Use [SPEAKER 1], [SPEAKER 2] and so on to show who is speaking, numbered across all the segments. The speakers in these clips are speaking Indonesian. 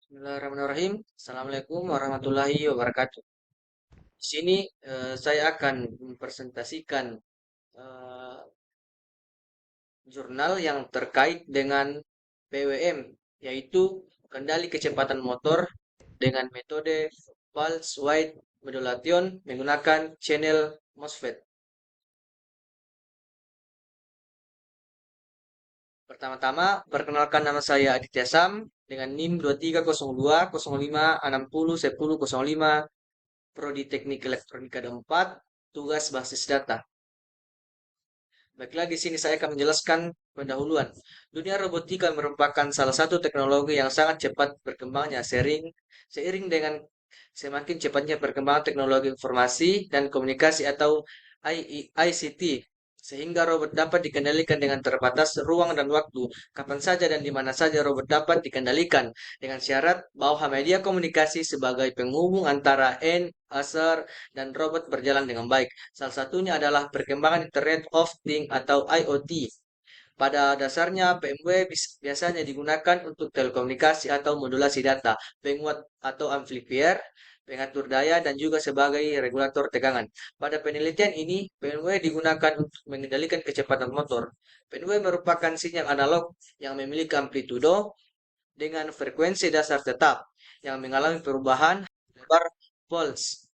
[SPEAKER 1] Bismillahirrahmanirrahim. Assalamualaikum warahmatullahi wabarakatuh. Di sini saya akan mempresentasikan eh, jurnal yang terkait dengan PWM, yaitu kendali kecepatan motor dengan metode pulse width modulation menggunakan channel MOSFET. Pertama-tama, perkenalkan nama saya Aditya Sam dengan NIM 230205601005. Prodi Teknik Elektronika 4, tugas basis data. Baiklah, di sini saya akan menjelaskan pendahuluan. Dunia robotika merupakan salah satu teknologi yang sangat cepat berkembangnya, seiring dengan semakin cepatnya perkembangan teknologi informasi dan komunikasi atau ICT, sehingga robot dapat dikendalikan dengan terbatas ruang dan waktu, kapan saja dan di mana saja robot dapat dikendalikan, dengan syarat bahwa media komunikasi sebagai penghubung antara end user dan robot berjalan dengan baik. Salah satunya adalah perkembangan Internet of Things atau IoT. Pada dasarnya, PMW biasanya digunakan untuk telekomunikasi atau modulasi data, penguat atau amplifier, pengatur daya, dan juga sebagai regulator tegangan. Pada penelitian ini, PMW digunakan untuk mengendalikan kecepatan motor. PMW merupakan sinyal analog yang memiliki amplitudo dengan frekuensi dasar tetap yang mengalami perubahan lebar pulse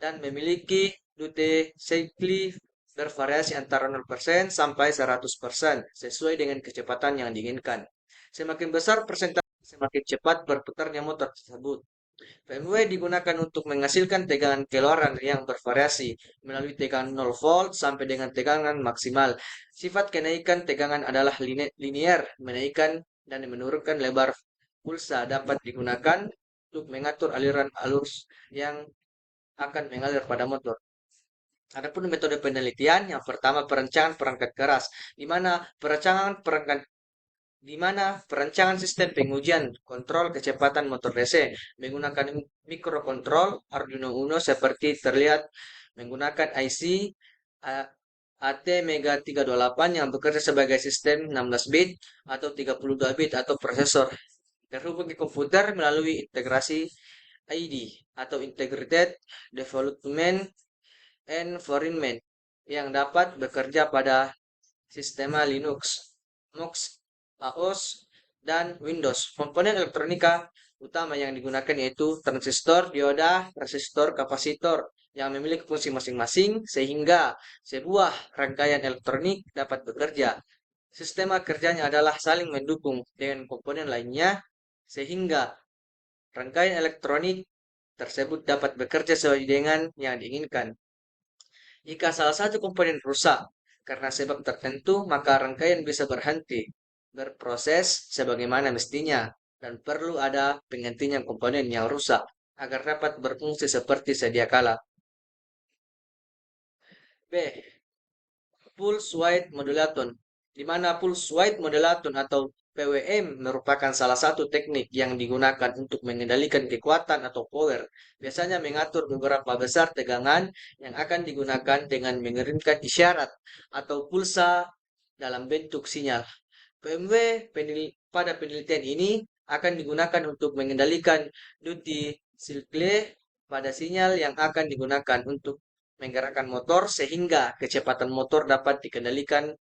[SPEAKER 1] dan memiliki duty cycle bervariasi antara 0% sampai 100% sesuai dengan kecepatan yang diinginkan. Semakin besar persentase, semakin cepat berputarnya motor tersebut. PMW digunakan untuk menghasilkan tegangan keluaran yang bervariasi melalui tegangan 0 volt sampai dengan tegangan maksimal. Sifat kenaikan tegangan adalah linear, menaikkan dan menurunkan lebar pulsa dapat digunakan untuk mengatur aliran arus yang akan mengalir pada motor. Adapun metode penelitian, yang pertama perancangan perangkat keras, di mana perancangan sistem pengujian kontrol kecepatan motor DC menggunakan mikrokontrol Arduino Uno seperti terlihat menggunakan IC AT Mega 328 yang bekerja sebagai sistem 16 bit atau 32 bit atau prosesor terhubung ke komputer melalui integrasi ID atau Integrated Development Environment yang dapat bekerja pada sistem Linux, MUX, AOS, dan Windows. Komponen elektronika utama yang digunakan yaitu transistor, dioda, resistor, kapasitor yang memiliki fungsi masing-masing sehingga sebuah rangkaian elektronik dapat bekerja. Sistema kerjanya adalah saling mendukung dengan komponen lainnya sehingga rangkaian elektronik tersebut dapat bekerja sesuai dengan yang diinginkan. Jika salah satu komponen rusak karena sebab tertentu, maka rangkaian bisa berhenti berproses sebagaimana mestinya dan perlu ada penggantinya komponen yang rusak agar dapat berfungsi seperti sedia kala. B. Pulse Width Modulaton, di mana pulse width modulaton atau PWM merupakan salah satu teknik yang digunakan untuk mengendalikan kekuatan atau power. Biasanya mengatur beberapa besar tegangan yang akan digunakan dengan mengirimkan isyarat atau pulsa dalam bentuk sinyal. PMW pada penelitian ini akan digunakan untuk mengendalikan duty cycle pada sinyal yang akan digunakan untuk menggerakkan motor sehingga kecepatan motor dapat dikendalikan.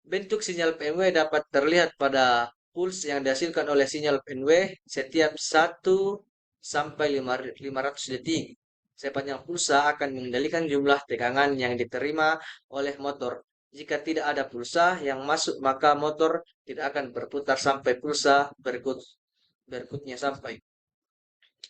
[SPEAKER 1] Bentuk sinyal PMW dapat terlihat pada pulse yang dihasilkan oleh sinyal PMW setiap 1 sampai 500 detik. Sepanjang pulsa akan mengendalikan jumlah tegangan yang diterima oleh motor. Jika tidak ada pulsa yang masuk, maka motor tidak akan berputar sampai pulsa berikutnya sampai.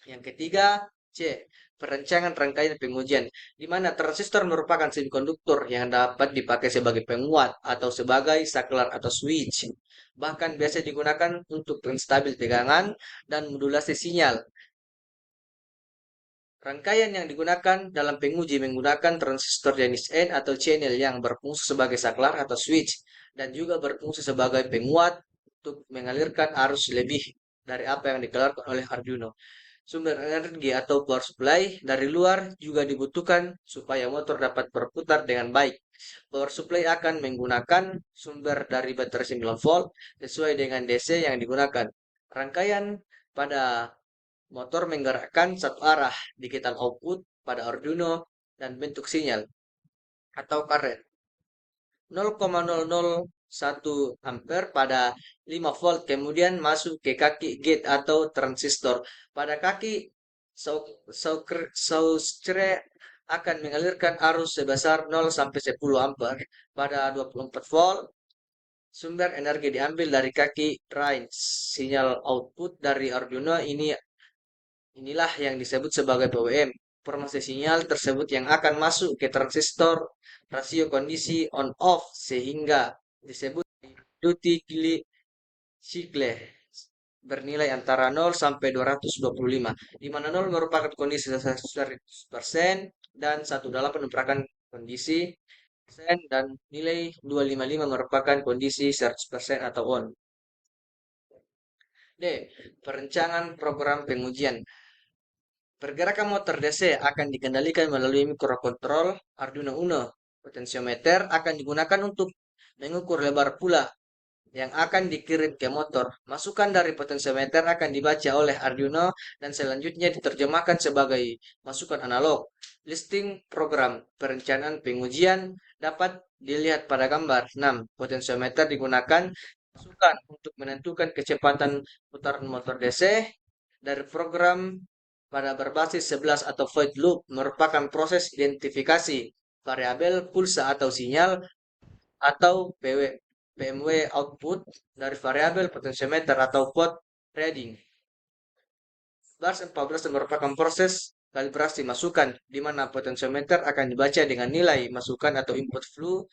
[SPEAKER 1] Yang ketiga, C. Perancangan rangkaian pengujian, di mana transistor merupakan semikonduktor yang dapat dipakai sebagai penguat atau sebagai saklar atau switch. Bahkan biasa digunakan untuk penstabil tegangan dan modulasi sinyal. Rangkaian yang digunakan dalam penguji menggunakan transistor jenis N atau channel yang berfungsi sebagai saklar atau switch dan juga berfungsi sebagai penguat untuk mengalirkan arus lebih dari apa yang dikeluarkan oleh Arduino. Sumber energi atau power supply dari luar juga dibutuhkan supaya motor dapat berputar dengan baik. Power supply akan menggunakan sumber dari baterai 9 volt sesuai dengan DC yang digunakan. Rangkaian pada motor menggerakkan satu arah digital output pada Arduino dan bentuk sinyal atau current 0,001 ampere pada 5 volt kemudian masuk ke kaki gate atau transistor. Pada kaki saustre akan mengalirkan arus sebesar 0 sampai 10 ampere. Pada 24 volt sumber energi diambil dari kaki drain. Sinyal output dari Arduino inilah yang disebut sebagai PWM. Informasi sinyal tersebut yang akan masuk ke transistor rasio kondisi on off sehingga disebut duty cycle bernilai antara 0 sampai 225, di mana 0 merupakan kondisi 100% dan 18 merupakan kondisi persen dan nilai 255 merupakan kondisi 100% atau on. D. Perencanaan program pengujian. Pergerakan motor DC akan dikendalikan melalui mikrokontrol Arduino Uno. Potensiometer akan digunakan untuk mengukur lebar pula yang akan dikirim ke motor. Masukan dari potensiometer akan dibaca oleh Arduino dan selanjutnya diterjemahkan sebagai masukan analog. Listing program perencanaan pengujian dapat dilihat pada gambar 6. Potensiometer digunakan masukan untuk menentukan kecepatan putaran motor DC dari program pada berbasis 11 atau void loop merupakan proses identifikasi variabel pulsa atau sinyal atau PMW output dari variabel potentiometer atau pot reading. Bars 14 merupakan proses kalibrasi masukan di mana potentiometer akan dibaca dengan nilai masukan atau input flow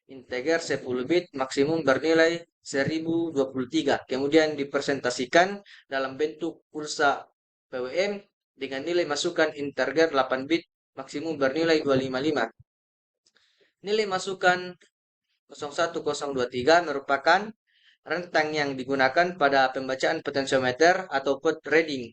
[SPEAKER 1] integer 10 bit maksimum bernilai 1023. Kemudian dipresentasikan dalam bentuk pulsa PWM dengan nilai masukan integer 8 bit maksimum bernilai 255. Nilai masukan 01023 merupakan rentang yang digunakan pada pembacaan potentiometer atau pot reading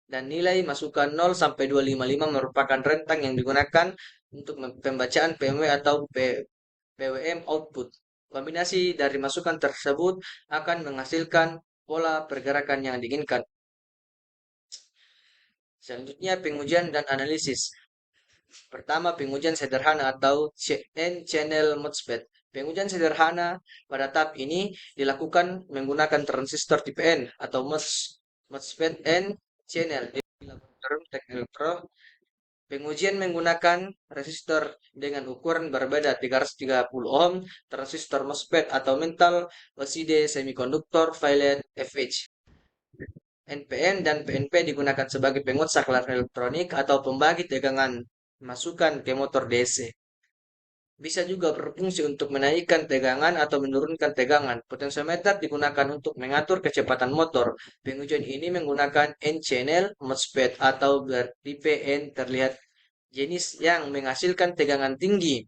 [SPEAKER 1] dan nilai masukan 0 sampai 255 merupakan rentang yang digunakan untuk pembacaan PMW atau PWM output. Kombinasi dari masukan tersebut akan menghasilkan pola pergerakan yang diinginkan. Selanjutnya pengujian dan analisis. Pertama, pengujian sederhana atau N-channel MOSFET. Pengujian sederhana pada tahap ini dilakukan menggunakan transistor tipe N atau MOSFET N-channel di laboratorium teknik elektro. Pengujian menggunakan resistor dengan ukuran berbeda 330 ohm, transistor MOSFET atau mental oxide semiconductor violet FH. NPN dan PNP digunakan sebagai pengocak layar elektronik atau pembagi tegangan masukan ke motor DC. Bisa juga berfungsi untuk menaikkan tegangan atau menurunkan tegangan. Potensiometer digunakan untuk mengatur kecepatan motor. Pengujian ini menggunakan N-channel MOSFET atau bertipe N terlihat jenis yang menghasilkan tegangan tinggi.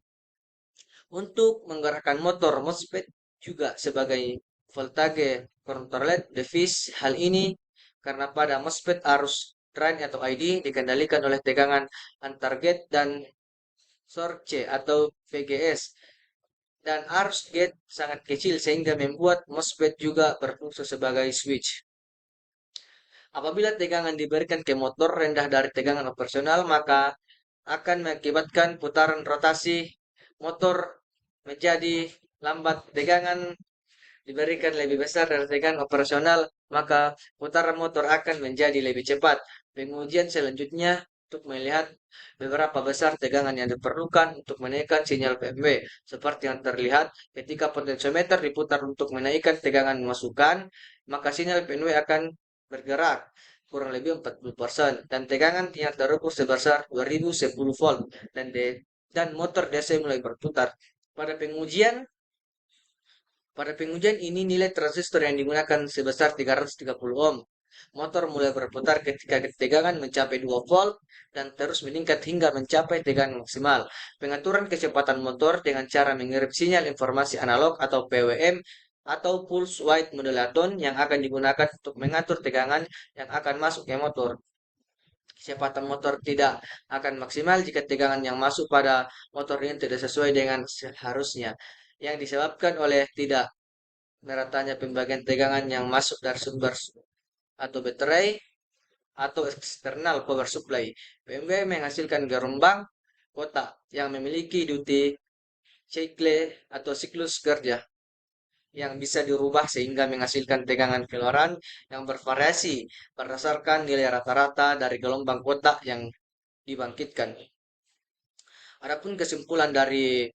[SPEAKER 1] Untuk menggerakkan motor MOSFET juga sebagai voltage controlled device. Hal ini karena pada MOSFET arus drain atau ID dikendalikan oleh tegangan antar gate dan source atau VGS dan arus gate sangat kecil sehingga membuat MOSFET juga berfungsi sebagai switch. Apabila tegangan diberikan ke motor rendah dari tegangan operasional, maka akan mengakibatkan putaran rotasi motor menjadi lambat. Tegangan diberikan lebih besar dari tegangan operasional, maka putaran motor akan menjadi lebih cepat. Pengujian selanjutnya untuk melihat beberapa besar tegangan yang diperlukan untuk menaikkan sinyal PMW. Seperti yang terlihat, ketika potensiometer diputar untuk menaikkan tegangan masukan, maka sinyal PMW akan bergerak kurang lebih 40% dan tegangan yang terukur sebesar 2010 volt dan motor DC mulai berputar. Pada pengujian ini nilai transistor yang digunakan sebesar 330 ohm. Motor mulai berputar ketika ketegangan mencapai 2 volt dan terus meningkat hingga mencapai tegangan maksimal. Pengaturan kecepatan motor dengan cara mengirim sinyal informasi analog atau PWM atau pulse width modulator yang akan digunakan untuk mengatur tegangan yang akan masuk ke motor. Kecepatan motor tidak akan maksimal jika tegangan yang masuk pada motor ini tidak sesuai dengan seharusnya, yang disebabkan oleh tidak meratanya pembagian tegangan yang masuk dari sumber atau baterai atau eksternal power supply. PMW menghasilkan gelombang kotak yang memiliki duty cycle atau siklus kerja yang bisa dirubah sehingga menghasilkan tegangan keluaran yang bervariasi berdasarkan nilai rata-rata dari gelombang kotak yang dibangkitkan. Adapun kesimpulan dari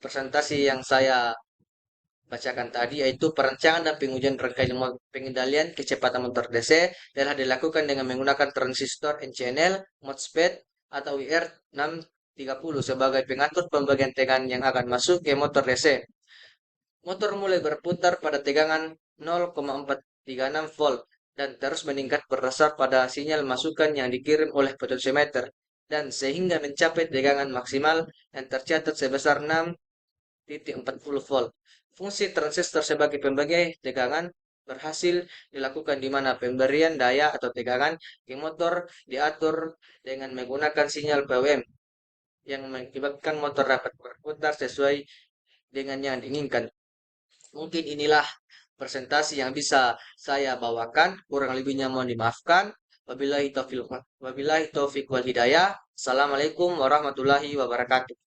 [SPEAKER 1] presentasi yang saya bacakan tadi yaitu perancangan dan pengujian rangkaian pengendalian kecepatan motor DC telah dilakukan dengan menggunakan transistor N-channel, MOSFET atau IR630 sebagai pengatur pembagian tegangan yang akan masuk ke motor DC. Motor mulai berputar pada tegangan 0,436 volt dan terus meningkat berdasar pada sinyal masukan yang dikirim oleh potensiometer dan sehingga mencapai tegangan maksimal yang tercatat sebesar 6,40 volt. Fungsi transistor sebagai pembagai tegangan berhasil dilakukan di mana pemberian daya atau tegangan ke motor diatur dengan menggunakan sinyal PWM yang mengakibatkan motor dapat berputar sesuai dengan yang diinginkan. Mungkin inilah presentasi yang bisa saya bawakan. Kurang lebihnya mohon dimaafkan. Wabillahi taufiq wal hidayah. Assalamualaikum warahmatullahi wabarakatuh.